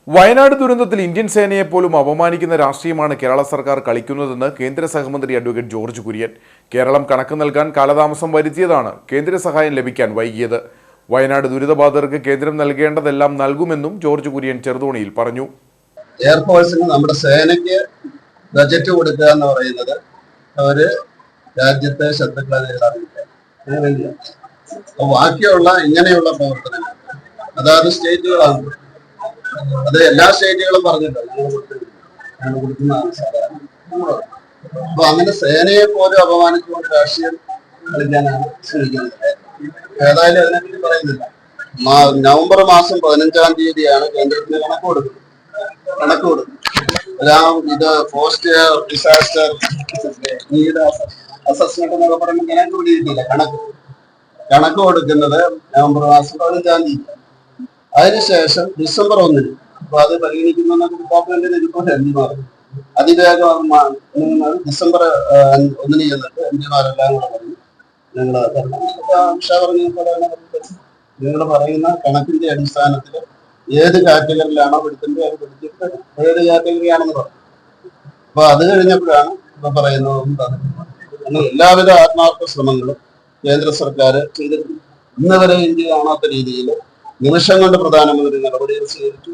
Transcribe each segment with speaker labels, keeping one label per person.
Speaker 1: വയനാട് ദുരന്തത്തിൽ ഇന്ത്യൻ സേനയെ പോലും അപമാനിക്കുന്ന രാഷ്ട്രീയമാണ് കേരള സർക്കാർ കളിക്കുന്നതെന്ന് കേന്ദ്ര സഹമന്ത്രി അഡ്വക്കേറ്റ് ജോർജ് കുര്യൻ. കേരളം കണക്ക് നൽകാൻ കാലതാമസം വരുത്തിയതാണ് കേന്ദ്ര സഹായം ലഭിക്കാൻ വൈകിയത്. വയനാട് ദുരിതബാധിതർക്ക് കേന്ദ്രം നൽകേണ്ടതെല്ലാം നൽകുമെന്നും ജോർജ് കുര്യൻ ചെറുതോണിയിൽ പറഞ്ഞു.
Speaker 2: എയർഫോഴ്സിന് നമ്മുടെ സേനയ്ക്ക് ബജറ്റ് കൊടുക്കുക എന്ന് പറയുന്നത് അവര് രാജ്യത്തെ ശത്രുക്കളെ നേരിടാറില്ല. ബാക്കിയുള്ള ഇങ്ങനെയുള്ള പ്രവർത്തനങ്ങൾ അതാത് സ്റ്റേറ്റുകളാണ്. അത് എല്ലാ സ്റ്റേറ്റുകളും പറഞ്ഞിട്ടുണ്ട്. അപ്പൊ അങ്ങനെ സേനയെ പോലും അപമാനിച്ചുകൊണ്ട് രാഷ്ട്രീയം കളിക്കാനാണ് ശ്രമിക്കുന്നത്. ഏതായാലും അതിനെപ്പറ്റി പറയുന്നില്ല. നവംബർ മാസം 15-ാം തീയതിയാണ് കേന്ദ്രത്തിന് കണക്ക് കൊടുക്കുന്നത്. എല്ലാം ഇത് പോസ്റ്റ് ഡിസാസ്റ്റർ നീഡ് അസസ്മെന്റ് എന്നൊക്കെ പറയുമ്പോൾ ഞങ്ങൾക്ക് പിടിയിട്ടില്ല. കണക്ക് കൊടുക്കുന്നത് നവംബർ മാസം 15-ാം തീയതി. അതിനുശേഷം ഡിസംബർ 1-ന് അപ്പൊ അത് പരിഗണിക്കുന്ന ഡിപ്പാർട്ട്മെന്റിന്റെ റിപ്പോർട്ട് എംപിമാർ അതിവേഗം ഡിസംബർ 1-ന് ചെന്നിട്ട് എംപിമാരെല്ലാം കൂടെ പറഞ്ഞു നിങ്ങൾ പറയുന്ന കണക്കിന്റെ അടിസ്ഥാനത്തിൽ ഏത് കാറ്റഗറിയിലാണോ പെടുത്തേണ്ടത് അത് പിടിച്ചിട്ട് ഏത് കാറ്റഗറിയാണെന്ന് പറഞ്ഞു. അപ്പൊ അത് കഴിഞ്ഞപ്പോഴാണ് ഇപ്പൊ പറയുന്നത് അങ്ങനെ എല്ലാവിധ ആത്മാർത്ഥ ശ്രമങ്ങളും കേന്ദ്ര സർക്കാർ ചെയ്തിട്ടുണ്ട്. ഇന്ന് വരെ ഇന്ത്യ കാണാത്ത രീതിയിൽ നിമിഷം കൊണ്ട് പ്രധാനമന്ത്രി നടപടികൾ സ്വീകരിച്ചു.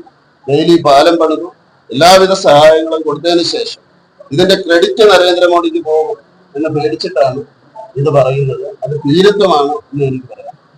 Speaker 2: ഡെയിലി പാലം പണിതു. എല്ലാവിധ സഹായങ്ങളും കൊടുത്തതിന് ശേഷം ഇതിന്റെ ക്രെഡിറ്റ് നരേന്ദ്രമോദിക്ക് പോകും എന്ന് പേടിച്ചിട്ടാണ് ഇത് പറയുന്നത്. അത് ഭീരുത്വമാണ് എന്ന് എനിക്ക് പറയാം.